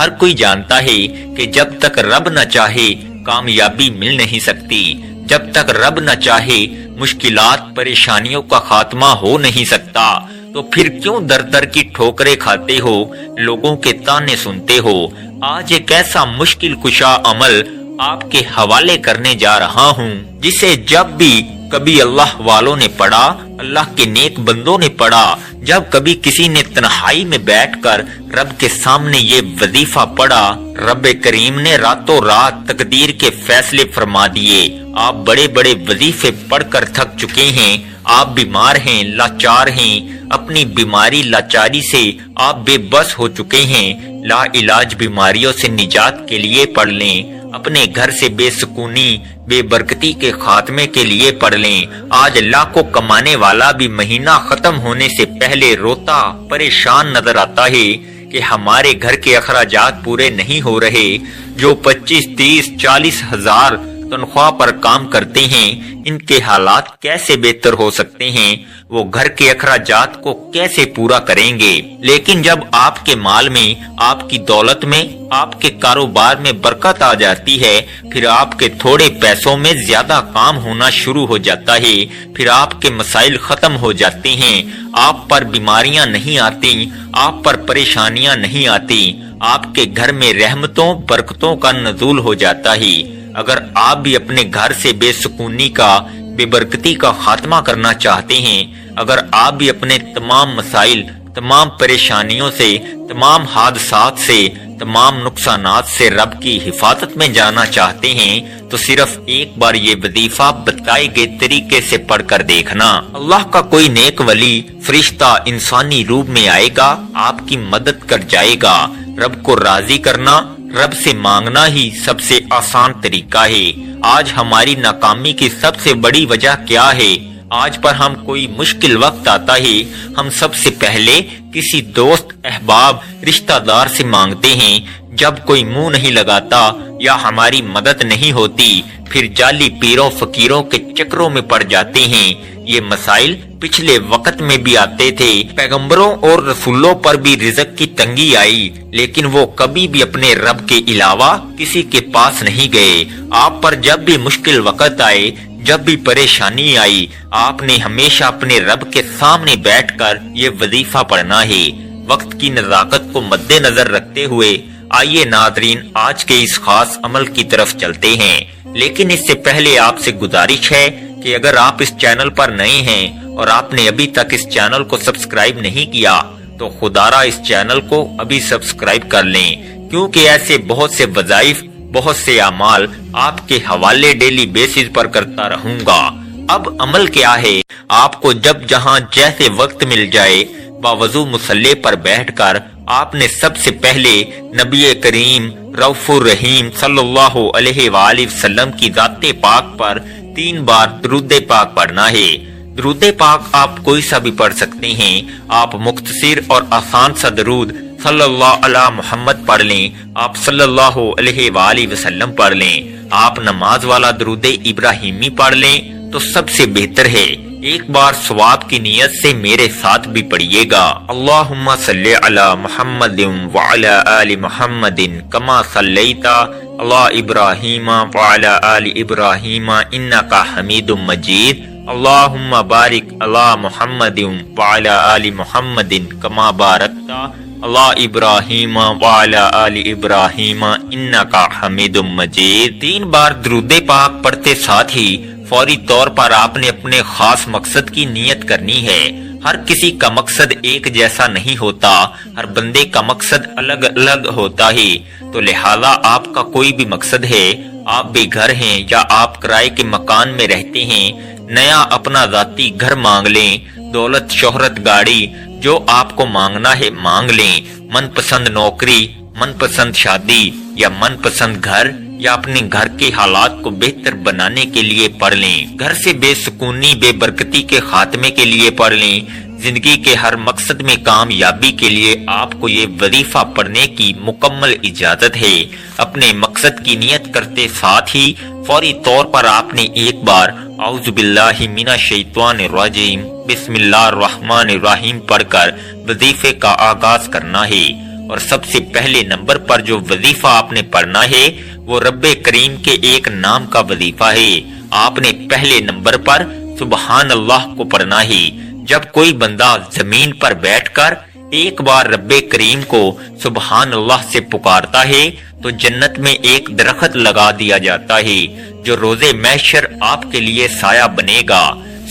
ہر کوئی جانتا ہے کہ جب تک رب نہ چاہے کامیابی مل نہیں سکتی، جب تک رب نہ چاہے مشکلات پریشانیوں کا خاتمہ ہو نہیں سکتا، تو پھر کیوں در در کی ٹھوکریں کھاتے ہو، لوگوں کے تانے سنتے ہو؟ آج ایک ایسا مشکل کشا عمل آپ کے حوالے کرنے جا رہا ہوں جسے جب بھی کبھی اللہ والوں نے پڑھا، اللہ کے نیک بندوں نے پڑھا، جب کبھی کسی نے تنہائی میں بیٹھ کر رب کے سامنے یہ وظیفہ پڑھا، رب کریم نے راتوں رات تقدیر کے فیصلے فرما دیے۔ آپ بڑے بڑے وظیفے پڑھ کر تھک چکے ہیں، آپ بیمار ہیں، لاچار ہیں، اپنی بیماری لاچاری سے آپ بے بس ہو چکے ہیں، لا علاج بیماریوں سے نجات کے لیے پڑھ لیں، اپنے گھر سے بے سکونی بے برکتی کے خاتمے کے لیے پڑھ لیں۔ آج لاکھوں کمانے والا بھی مہینہ ختم ہونے سے پہلے روتا پریشان نظر آتا ہے کہ ہمارے گھر کے اخراجات پورے نہیں ہو رہے۔ جو 25 30 40 ہزار تنخواہ پر کام کرتے ہیں، ان کے حالات کیسے بہتر ہو سکتے ہیں؟ وہ گھر کے اخراجات کو کیسے پورا کریں گے؟ لیکن جب آپ کے مال میں، آپ کی دولت میں، آپ کے کاروبار میں برکت آ جاتی ہے، پھر آپ کے تھوڑے پیسوں میں زیادہ کام ہونا شروع ہو جاتا ہے، پھر آپ کے مسائل ختم ہو جاتے ہیں، آپ پر بیماریاں نہیں آتی، آپ پر پریشانیاں نہیں آتی، آپ کے گھر میں رحمتوں برکتوں کا نزول ہو جاتا ہے۔ اگر آپ بھی اپنے گھر سے بے سکونی کا، بے برکتی کا خاتمہ کرنا چاہتے ہیں، اگر آپ بھی اپنے تمام مسائل، تمام پریشانیوں سے، تمام حادثات سے، تمام نقصانات سے رب کی حفاظت میں جانا چاہتے ہیں، تو صرف ایک بار یہ وظیفہ بتائے گئے طریقے سے پڑھ کر دیکھنا۔ اللہ کا کوئی نیک ولی فرشتہ انسانی روپ میں آئے گا، آپ کی مدد کر جائے گا۔ رب کو راضی کرنا، رب سے مانگنا ہی سب سے آسان طریقہ ہے۔ آج ہماری ناکامی کی سب سے بڑی وجہ کیا ہے؟ آج پر ہم کوئی مشکل وقت آتا ہے، ہم سب سے پہلے کسی دوست، احباب، رشتہ دار سے مانگتے ہیں۔ جب کوئی منہ نہیں لگاتا یا ہماری مدد نہیں ہوتی، پھر جعلی پیروں فقیروں کے چکروں میں پڑ جاتے ہیں۔ یہ مسائل پچھلے وقت میں بھی آتے تھے، پیغمبروں اور رسولوں پر بھی رزق کی تنگی آئی، لیکن وہ کبھی بھی اپنے رب کے علاوہ کسی کے پاس نہیں گئے۔ آپ پر جب بھی مشکل وقت آئے، جب بھی پریشانی آئی، آپ نے ہمیشہ اپنے رب کے سامنے بیٹھ کر یہ وظیفہ پڑھنا ہے۔ وقت کی نزاکت کو مد نظر رکھتے ہوئے آئیے ناظرین آج کے اس خاص عمل کی طرف چلتے ہیں، لیکن اس سے پہلے آپ سے گزارش ہے کہ اگر آپ اس چینل پر نئے ہیں اور آپ نے ابھی تک اس چینل کو سبسکرائب نہیں کیا تو خدارا اس چینل کو ابھی سبسکرائب کر لیں، کیونکہ ایسے بہت سے وظائف، بہت سے اعمال آپ کے حوالے ڈیلی بیسز پر کرتا رہوں گا۔ اب عمل کیا ہے؟ آپ کو جب جہاں جیسے وقت مل جائے، باوضو مصلی پر بیٹھ کر آپ نے سب سے پہلے نبی کریم رؤوف الرحیم صلی اللہ علیہ وآلہ وسلم کی ذات پاک پر 3 بار درود پاک پڑھنا ہے۔ درود پاک آپ کوئی سا بھی پڑھ سکتے ہیں، آپ مختصر اور آسان سا درود صلی اللہ علی محمد پڑھ لیں، آپ صلی اللہ علیہ وآلہ وسلم پڑھ لیں، آپ نماز والا درود ابراہیمی پڑھ لیں تو سب سے بہتر ہے۔ ایک بار ثواب کی نیت سے میرے ساتھ بھی پڑھیے گا۔ اللہم صلی علی محمد وعلی آل محمد کما صلیت علی ابراہیم وعلی آل ابراہیم انکا حمید مجید۔ اللہم بارک علی محمد وعلی آل محمد کما بارکت علی ابراہیم وعلی آل ابراہیم انکا حمید مجید۔ 3 بار درود پاک پڑھتے ساتھ ہی فوری طور پر آپ نے اپنے خاص مقصد کی نیت کرنی ہے۔ ہر کسی کا مقصد ایک جیسا نہیں ہوتا، ہر بندے کا مقصد الگ الگ ہوتا ہے، تو لہذا آپ کا کوئی بھی مقصد ہے، آپ بے گھر ہیں یا آپ کرائے کے مکان میں رہتے ہیں، نیا اپنا ذاتی گھر مانگ لیں، دولت، شہرت، گاڑی، جو آپ کو مانگنا ہے مانگ لیں، من پسند نوکری، من پسند شادی یا من پسند گھر، یا اپنے گھر کے حالات کو بہتر بنانے کے لیے پڑھ لیں، گھر سے بے سکونی بے برکتی کے خاتمے کے لیے پڑھ لیں، زندگی کے ہر مقصد میں کامیابی کے لیے آپ کو یہ وظیفہ پڑھنے کی مکمل اجازت ہے۔ اپنے مقصد کی نیت کرتے ساتھ ہی فوری طور پر آپ نے ایک بار اعوذ باللہ من الشیطان الرجیم بسم اللہ الرحمن الرحیم پڑھ کر وظیفے کا آغاز کرنا ہے، اور سب سے پہلے نمبر پر جو وظیفہ آپ نے پڑھنا ہے وہ رب کریم کے ایک نام کا وظیفہ ہے۔ آپ نے پہلے نمبر پر سبحان اللہ کو پڑھنا ہے۔ جب کوئی بندہ زمین پر بیٹھ کر ایک بار رب کریم کو سبحان اللہ سے پکارتا ہے تو جنت میں ایک درخت لگا دیا جاتا ہے جو روز محشر آپ کے لیے سایہ بنے گا۔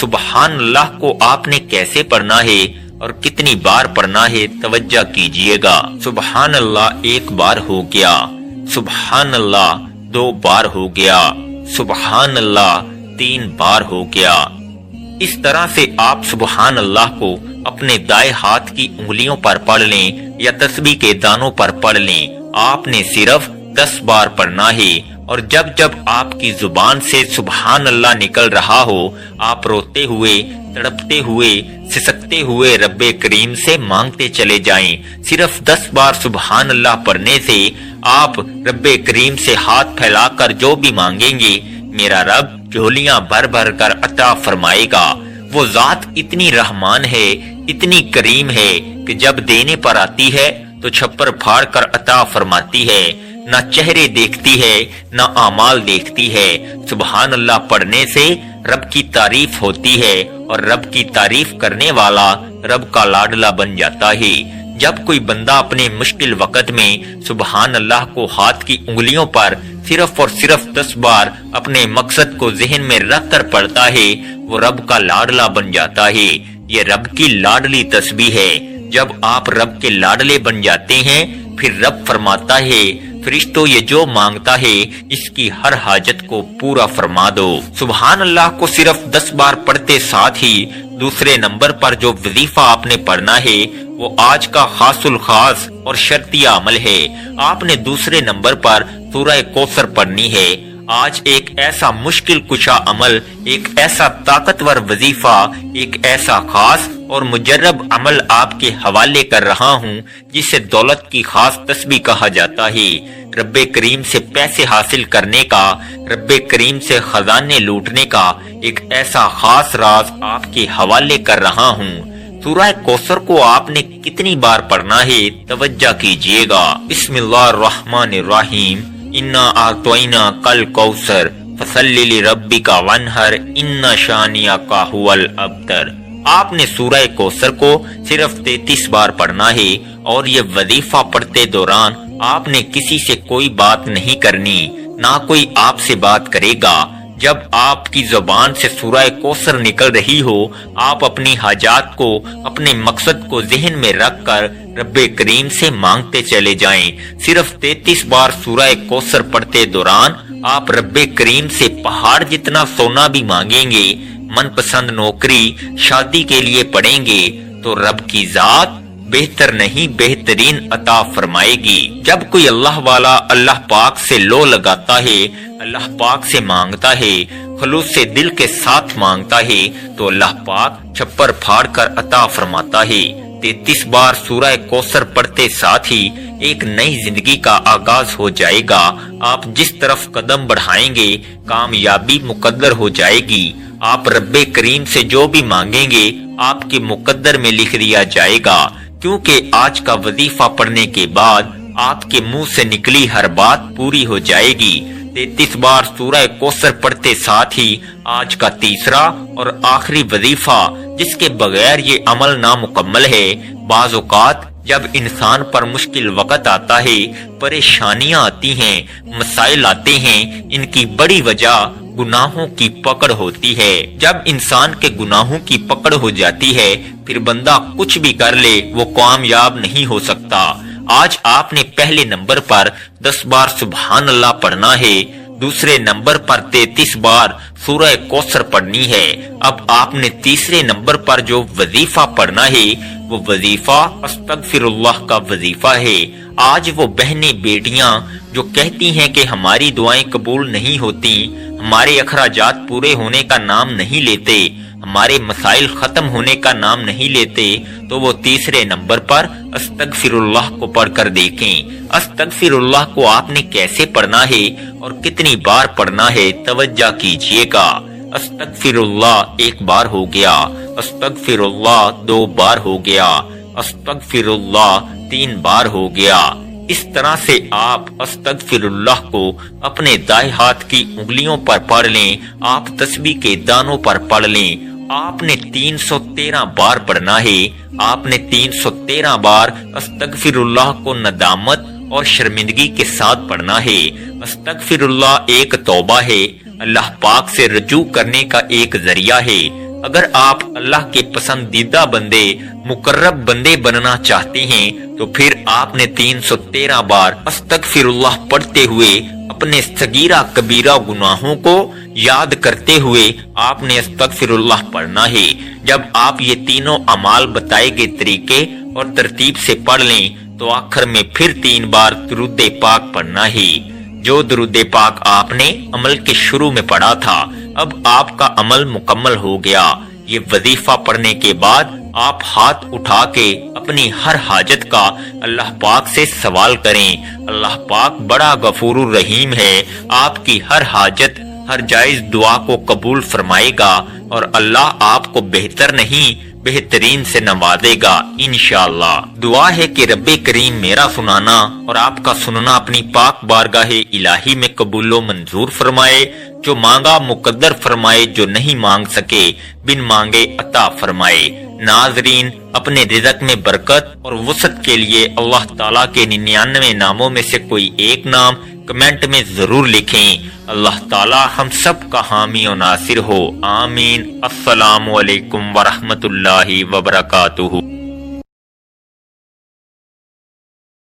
سبحان اللہ کو آپ نے کیسے پڑھنا ہے اور کتنی بار پڑھنا ہے توجہ کیجئے گا۔ سبحان اللہ ایک بار ہو گیا، سبحان اللہ 2 بار ہو گیا، سبحان اللہ 3 بار ہو گیا۔ اس طرح سے آپ سبحان اللہ کو اپنے دائیں ہاتھ کی انگلیوں پر پڑھ لیں یا تسبیح کے دانوں پر پڑھ لیں۔ آپ نے صرف 10 بار پڑھنا ہے اور جب جب آپ کی زبان سے سبحان اللہ نکل رہا ہو آپ روتے ہوئے، تڑپتے ہوئے، سسکتے ہوئے رب کریم سے مانگتے چلے جائیں۔ صرف 10 بار سبحان اللہ پڑھنے سے آپ رب کریم سے ہاتھ پھیلا کر جو بھی مانگیں گے میرا رب جھولیاں بھر بھر کر عطا فرمائے گا۔ وہ ذات اتنی رحمان ہے، اتنی کریم ہے کہ جب دینے پر آتی ہے تو چھپر پھاڑ کر عطا فرماتی ہے، نہ چہرے دیکھتی ہے نہ اعمال دیکھتی ہے۔ سبحان اللہ پڑھنے سے رب کی تعریف ہوتی ہے اور رب کی تعریف کرنے والا رب کا لاڈلا بن جاتا ہے۔ جب کوئی بندہ اپنے مشکل وقت میں سبحان اللہ کو ہاتھ کی انگلیوں پر صرف اور صرف 10 بار اپنے مقصد کو ذہن میں رکھ کر پڑھتا ہے وہ رب کا لاڈلا بن جاتا ہے۔ یہ رب کی لاڈلی تسبیح ہے۔ جب آپ رب کے لاڈلے بن جاتے ہیں پھر رب فرماتا ہے فرشتوں یہ جو مانگتا ہے اس کی ہر حاجت کو پورا فرما دو۔ سبحان اللہ کو صرف 10 بار پڑھتے ساتھ ہی دوسرے نمبر پر جو وظیفہ آپ نے پڑھنا ہے وہ آج کا خاص الخاص اور شرطیہ عمل ہے۔ آپ نے دوسرے نمبر پر سورہ کوثر پڑھنی ہے۔ آج ایک ایسا مشکل کشا عمل، ایک ایسا طاقتور وظیفہ، ایک ایسا خاص اور مجرب عمل آپ کے حوالے کر رہا ہوں جسے دولت کی خاص تسبیح کہا جاتا ہے۔ رب کریم سے پیسے حاصل کرنے کا، رب کریم سے خزانے لوٹنے کا ایک ایسا خاص راز آپ کے حوالے کر رہا ہوں۔ سورہ کوثر کو آپ نے کتنی بار پڑھنا ہے توجہ کیجئے گا۔ بسم اللہ الرحمن الرحیم، انا اعطیناک الکوثر فصلی لربک وانحر ان شانئک ھو الابتر۔ آپ نے سورہ کوثر کو صرف 33 بار پڑھنا ہے اور یہ وظیفہ پڑھتے دوران آپ نے کسی سے کوئی بات نہیں کرنی، نہ کوئی آپ سے بات کرے گا۔ جب آپ کی زبان سے سورہ کوثر نکل رہی ہو آپ اپنی حاجات کو، اپنے مقصد کو ذہن میں رکھ کر رب کریم سے مانگتے چلے جائیں۔ صرف 33 بار سورہ کوثر پڑھتے دوران آپ رب کریم سے پہاڑ جتنا سونا بھی مانگیں گے، من پسند نوکری، شادی کے لیے پڑھیں گے تو رب کی ذات بہتر نہیں بہترین عطا فرمائے گی۔ جب کوئی اللہ والا اللہ پاک سے لو لگاتا ہے، اللہ پاک سے مانگتا ہے، خلوص سے دل کے ساتھ مانگتا ہے تو اللہ پاک چھپر پھاڑ کر عطا فرماتا ہے۔ 33 بار سورہ کوثر پڑھتے ساتھ ہی ایک نئی زندگی کا آغاز ہو جائے گا۔ آپ جس طرف قدم بڑھائیں گے کامیابی مقدر ہو جائے گی۔ آپ رب کریم سے جو بھی مانگیں گے آپ کے مقدر میں لکھ دیا جائے گا، کیونکہ آج کا وظیفہ پڑھنے کے بعد آپ کے منہ سے نکلی ہر بات پوری ہو جائے گی۔ 33 بار سورہ کوثر پڑھتے ساتھ ہی آج کا تیسرا اور آخری وظیفہ جس کے بغیر یہ عمل نامکمل ہے۔ بعض اوقات جب انسان پر مشکل وقت آتا ہے، پریشانیاں آتی ہیں، مسائل آتے ہیں، ان کی بڑی وجہ گناہوں کی پکڑ ہوتی ہے۔ جب انسان کے گناہوں کی پکڑ ہو جاتی ہے پھر بندہ کچھ بھی کر لے وہ کامیاب نہیں ہو سکتا۔ آج آپ نے پہلے نمبر پر 10 بار سبحان اللہ پڑھنا ہے، دوسرے نمبر پر 33 بار سورہ کوثر پڑھنی ہے۔ اب آپ نے تیسرے نمبر پر جو وظیفہ پڑھنا ہے وہ وظیفہ استغفر اللہ کا وظیفہ ہے۔ آج وہ بہنیں بیٹیاں جو کہتی ہیں کہ ہماری دعائیں قبول نہیں ہوتی، ہمارے اخراجات پورے ہونے کا نام نہیں لیتے، ہمارے مسائل ختم ہونے کا نام نہیں لیتے، تو وہ تیسرے نمبر پر استغفر اللہ کو پڑھ کر دیکھیں۔ استغفر اللہ کو آپ نے کیسے پڑھنا ہے اور کتنی بار پڑھنا ہے توجہ کیجئے گا۔ استغفر اللہ 1 بار ہو گیا، استغفر اللہ 2 بار ہو گیا، استغفر اللہ 3 بار ہو گیا۔ اس طرح سے آپ استغفر اللہ کو اپنے دائیں ہاتھ کی انگلیوں پر پڑھ لیں، آپ تسبیح کے دانوں پر پڑھ لیں۔ آپ نے 313 بار پڑھنا ہے۔ آپ نے 313 بار استغفر اللہ کو ندامت اور شرمندگی کے ساتھ پڑھنا ہے۔ استغفر اللہ ایک توبہ ہے، اللہ پاک سے رجوع کرنے کا ایک ذریعہ ہے۔ اگر آپ اللہ کے پسندیدہ بندے، مقرب بندے بننا چاہتے ہیں تو پھر آپ نے 313 بار استغفر اللہ پڑھتے ہوئے اپنے صغیرہ کبیرہ گناہوں کو یاد کرتے ہوئے آپ نے استغفر اللہ پڑھنا ہے۔ جب آپ یہ تینوں اعمال بتائے گئے طریقے اور ترتیب سے پڑھ لیں تو آخر میں پھر 3 بار درود پاک پڑھنا ہے۔ جو درود پاک آپ نے عمل کے شروع میں پڑھا تھا، اب آپ کا عمل مکمل ہو گیا۔ یہ وظیفہ پڑھنے کے بعد آپ ہاتھ اٹھا کے اپنی ہر حاجت کا اللہ پاک سے سوال کریں۔ اللہ پاک بڑا غفور الرحیم ہے، آپ کی ہر حاجت، ہر جائز دعا کو قبول فرمائے گا اور اللہ آپ کو بہتر نہیں بہترین سے نوازے گا انشاءاللہ۔ دعا ہے کہ رب کریم میرا سنانا اور آپ کا سننا اپنی پاک بارگاہ الہی میں قبول و منظور فرمائے، جو مانگا مقدر فرمائے، جو نہیں مانگ سکے بن مانگے عطا فرمائے۔ ناظرین، اپنے رزق میں برکت اور وسعت کے لیے اللہ تعالیٰ کے 99 ناموں میں سے کوئی ایک نام کمنٹ میں ضرور لکھیں۔ اللہ تعالیٰ ہم سب کا حامی و ناصر ہو، آمین۔ السلام علیکم ورحمۃ اللہ وبرکاتہ۔